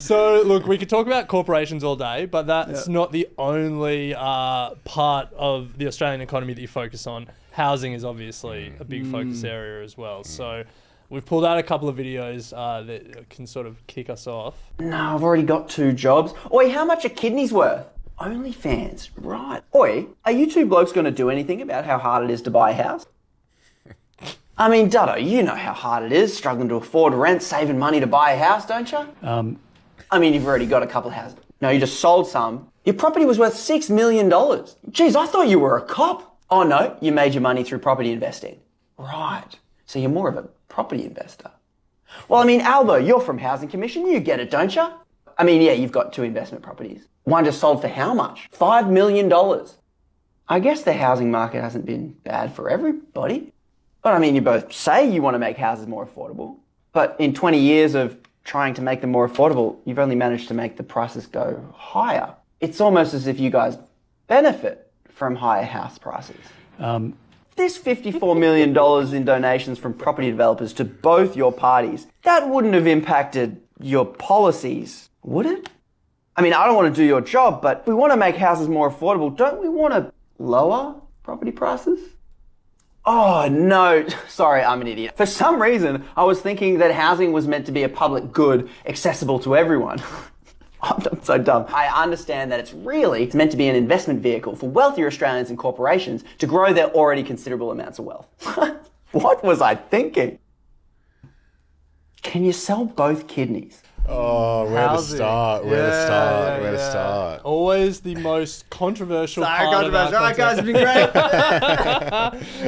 So, look, we could talk about corporations all day, but that's not the only part of the Australian economy that you focus on. Housing is obviously a big focus area as well. So we've pulled out a couple of videos that can sort of kick us off. No, I've already got 2 jobs. Oi, how much are kidneys worth? OnlyFans, right. Oi, are you 2 blokes going to do anything about how hard it is to buy a house? I mean, Duddo, you know how hard it is, struggling to afford rent, saving money to buy a house, don't you? I mean, you've already got a couple of houses. No, you just sold some. Your property was worth $6 million. Geez, I thought you were a cop. Oh no, you made your money through property investing. Right. So you're more of a property investor. Well, I mean, Albo, you're from Housing Commission. You get it, don't you? I mean, yeah, you've got 2 investment properties. One just sold for how much? $5 million. I guess the housing market hasn't been bad for everybody. But I mean, you both say you want to make houses more affordable. But in 20 years of trying to make them more affordable, you've only managed to make the prices go higher. It's almost as if you guys benefit from higher house prices. This $54 million in donations from property developers to both your parties, that wouldn't have impacted your policies, would it? I mean, I don't want to do your job, but if we want to make houses more affordable, don't we want to lower property prices? Oh, no. Sorry, I'm an idiot. For some reason, I was thinking that housing was meant to be a public good, accessible to everyone. I'm so dumb. I understand that it's meant to be an investment vehicle for wealthier Australians and corporations to grow their already considerable amounts of wealth. What was I thinking? Can you sell both kidneys? Oh, where to start? Where to start? Always the most controversial part of our Alright, guys, it's been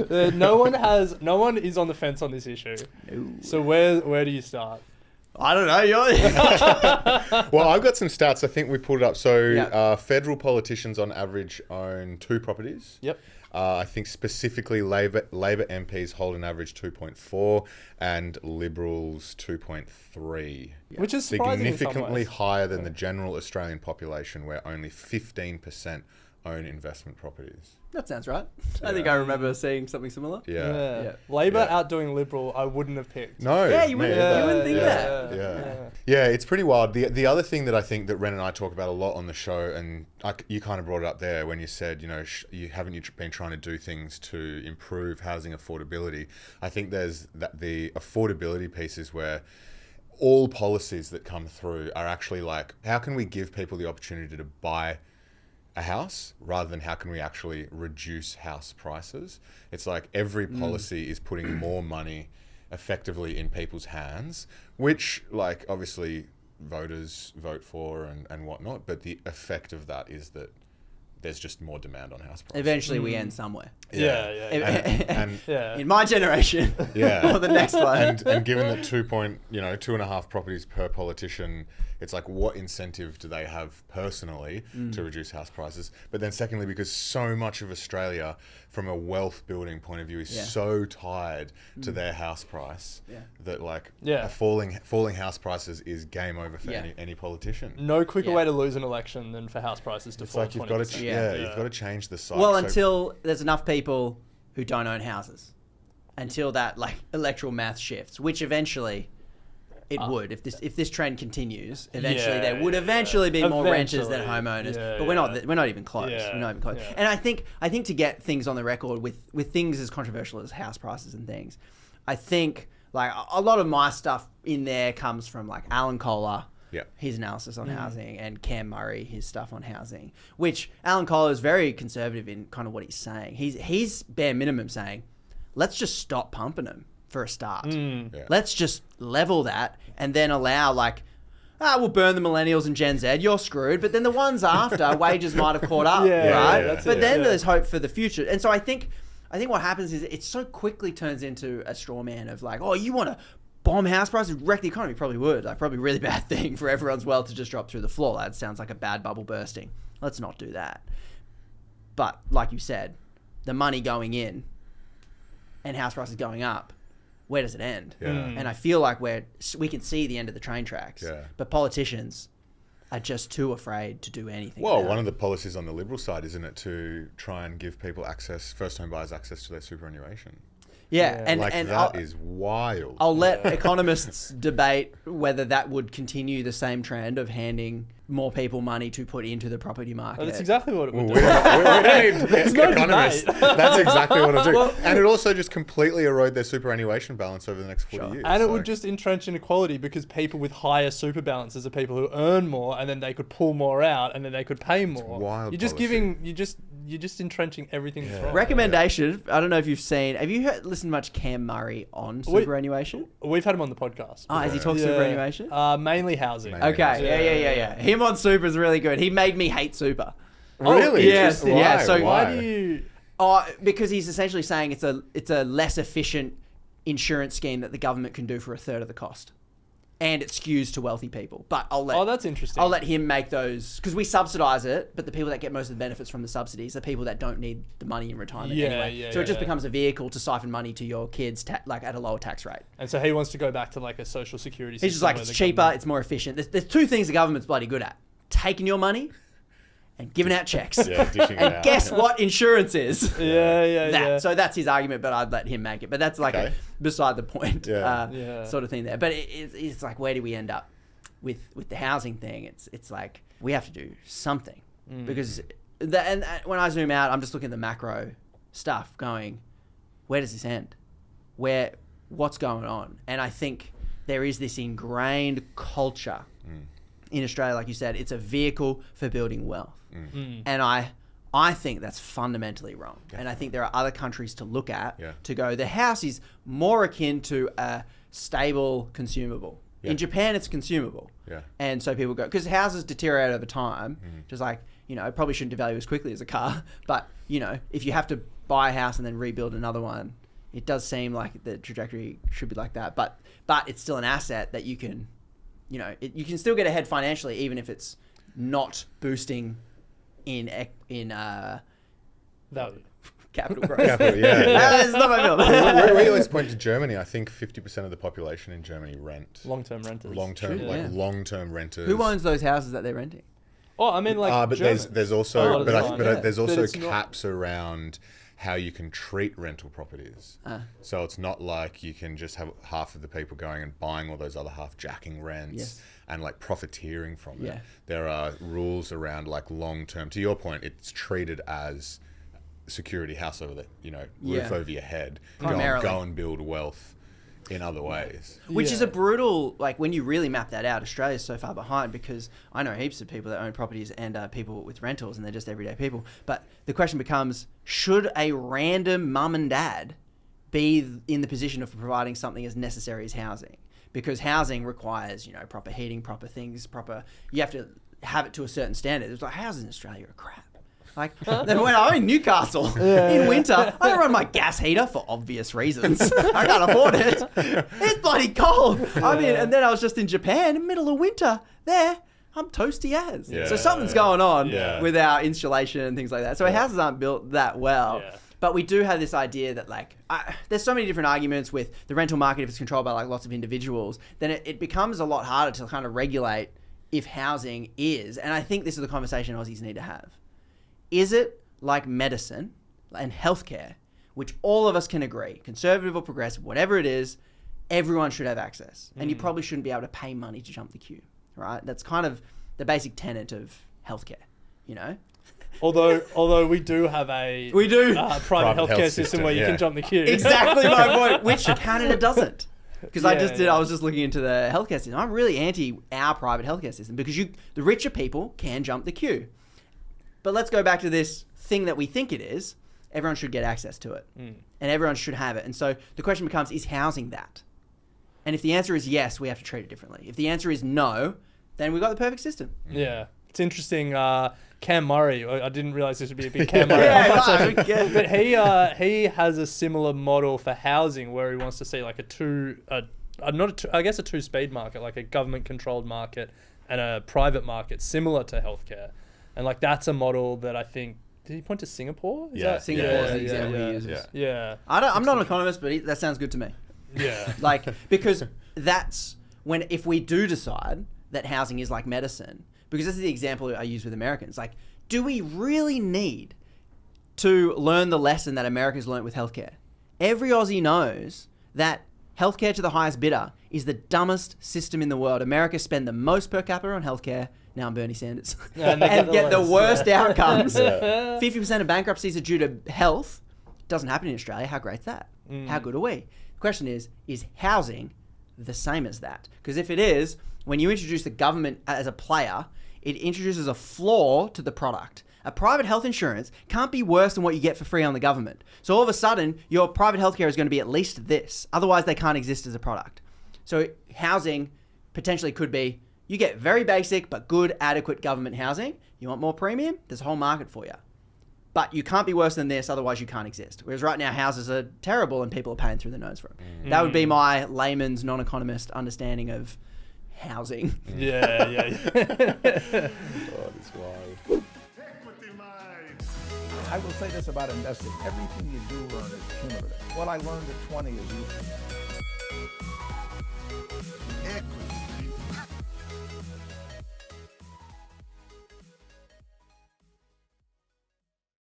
great. no one is on the fence on this issue. No. So where do you start? I don't know. Well, I've got some stats. I think we pulled it up. So federal politicians on average own 2 properties. Yep. I think specifically Labor MPs hold an average 2.4 and Liberals 2.3. Which is surprising significantly in some ways. higher than the general Australian population, where only 15% own investment properties. That sounds right. I think I remember seeing something similar. Yeah. Labor outdoing Liberal, I wouldn't have picked. No. Yeah, you wouldn't think that. Yeah, it's pretty wild. The other thing that I think that Ren and I talk about a lot on the show, and you kind of brought it up there when you said, you haven't been trying to do things to improve housing affordability. I think there's the affordability pieces where all policies that come through are actually like, how can we give people the opportunity to buy a house rather than how can we actually reduce house prices? It's like every policy is putting more money effectively in people's hands, which like obviously voters vote for and whatnot, but the effect of that is that there's just more demand on house prices. Eventually we end somewhere. And in my generation or the next one. And given that 2.5 properties per politician, it's like, what incentive do they have personally to reduce house prices? But then secondly, because so much of Australia from a wealth building point of view is so tied to their house price that falling house prices is game over for any politician. No quicker way to lose an election than for house prices to fall. Like you've got to you've got to change the cycle. Well, until there's enough people who don't own houses, until that like electoral math shifts, which eventually it would. If this trend continues, eventually there would eventually be more renters than homeowners. But we're not even close. We're not even close. Yeah. And I think to get things on the record with things as controversial as house prices and things, I think like a lot of my stuff in there comes from like Alan Kohler. His analysis on housing, and Cam Murray, his stuff on housing, which Alan Kohler is very conservative in kind of what he's saying. He's bare minimum saying, let's just stop pumping them for a start. Let's just level that and then allow we'll burn the millennials and Gen Z, you're screwed. But then the ones after, wages might have caught up, right? But then there's hope for the future. And so I think what happens is it so quickly turns into a straw man of like, oh, you want to bomb house prices, wreck the economy? Probably would. Like, probably a really bad thing for everyone's wealth to just drop through the floor. That sounds like a bad bubble bursting. Let's not do that. But like you said, the money going in and house prices going up, where does it end? And I feel like we can see the end of the train tracks. But politicians are just too afraid to do anything. Well, one of the policies on the Liberal side, isn't it, to try and give people first home buyers access to their superannuation? Yeah, and that is wild. I'll let economists debate whether that would continue the same trend of handing more people money to put into the property market. Well, that's exactly what it would do. We don't need no economists. debate. That's exactly what it'll do. And it also just completely erode their superannuation balance over the next 40 years. And it would just entrench inequality because people with higher super balances are people who earn more, and then they could pull more out, and then they could pay more. Wild You're just policy. you're just entrenching everything that's wrong. Recommendation. I don't know if you've seen. Have you listened much Cam Murray on superannuation? We've had him on the podcast. Oh, has he talked superannuation? Mainly housing. Mainly. Okay, yeah. Him on super is really good. He made me hate super. Really? Yes, Just why? yeah. So Why do you? Because he's essentially saying it's a less efficient insurance scheme that the government can do for a third of the cost, and it skews to wealthy people. But that's interesting. I'll let him make those because we subsidise it, but the people that get most of the benefits from the subsidies are people that don't need the money in retirement anyway. So it just becomes a vehicle to siphon money to your kids, like at a lower tax rate. And so he wants to go back to like a social security system. He's just like, it's cheaper, it's more efficient. There's two things the government's bloody good at: taking your money and giving out checks. Yeah, dishing it And out. guess what insurance is? Yeah. So that's his argument, but I'd let him make it. But that's like beside the point sort of thing there. But it's like, where do we end up with the housing thing? It's like we have to do something because and when I zoom out, I'm just looking at the macro stuff going, where does this end? What's going on? And I think there is this ingrained culture in Australia, like you said, it's a vehicle for building wealth. And I think that's fundamentally wrong. Definitely. And I think there are other countries to look at to go, the house is more akin to a stable consumable. Yeah. In Japan, it's consumable. Yeah. And so people go, because houses deteriorate over time, just like, it probably shouldn't devalue as quickly as a car. But, if you have to buy a house and then rebuild another one, it does seem like the trajectory should be like that. But it's still an asset that you can, you can still get ahead financially, even if it's not boosting in value. Capital growth. It's not my film. we always point to Germany. I think 50% of the population in Germany rent. Long-term renters. Long-term renters. Who owns those houses that they're renting? Oh, I mean, like, but there's also there's also it's caps around how you can treat rental properties. So it's not like you can just have half of the people going and buying all those other half jacking rents and like profiteering from it. There are rules around like long-term. To your point, it's treated as security, house over the, roof over your head. Go and build wealth in other ways. Which is a brutal, like when you really map that out, Australia's so far behind because I know heaps of people that own properties and people with rentals and they're just everyday people. But the question becomes, should a random mum and dad be in the position of providing something as necessary as housing? Because housing requires, proper heating, proper things, you have to have it to a certain standard. It's like houses in Australia are crap. Like, then when I'm in Newcastle in winter, I don't run my gas heater for obvious reasons. I can't afford it. It's bloody cold. I mean, and then I was just in Japan in the middle of winter. There, I'm toasty as. So something's going on with our insulation and things like that. So our houses aren't built that well. Yeah. But we do have this idea that like, there's so many different arguments with the rental market. If it's controlled by like lots of individuals, then it becomes a lot harder to kind of regulate if housing is. And I think this is the conversation Aussies need to have. Is it like medicine and healthcare, which all of us can agree, conservative or progressive, whatever it is, everyone should have access. And you probably shouldn't be able to pay money to jump the queue, right? That's kind of the basic tenet of healthcare, Although we do have a private healthcare system where you can jump the queue. Exactly my point, which Canada doesn't. Because I was just looking into the healthcare system. I'm really anti our private healthcare system because the richer people can jump the queue. But let's go back to this thing that we think it is. Everyone should get access to it. And everyone should have it. And so the question becomes, is housing that? And if the answer is yes, we have to treat it differently. If the answer is no, then we've got the perfect system. Yeah. It's interesting. Cam Murray, I didn't realize this would be a big Cam Murray conversation. But he has a similar model for housing where he wants to see like a two-speed market, like a government-controlled market and a private market similar to healthcare. And like that's a model that I think, did he point to Singapore? Singapore's the example he uses. Yeah. I'm not an economist, but that sounds good to me. Yeah. Like, because that's if we do decide that housing is like medicine, because this is the example I use with Americans. Like, do we really need to learn the lesson that America's learned with healthcare? Every Aussie knows that healthcare to the highest bidder is the dumbest system in the world. America spend the most per capita on healthcare. Now I'm Bernie Sanders. And and get the worst outcomes. Yeah. 50% of bankruptcies are due to health. Doesn't happen in Australia. How great's that? How good are we? The question is housing the same as that? Because if it is, when you introduce the government as a player, it introduces a flaw to the product. A private health insurance can't be worse than what you get for free on the government. So all of a sudden, your private healthcare is going to be at least this. Otherwise, they can't exist as a product. So housing potentially could be, you get very basic but good, adequate government housing. You want more premium? There's a whole market for you. But you can't be worse than this, otherwise you can't exist. Whereas right now, houses are terrible and people are paying through the nose for them. That would be my layman's, non-economist understanding of housing. Yeah. God, it's wild. I will say this about investing. Everything you do learn is cumulative. What I learned at 20 is useful. Equity.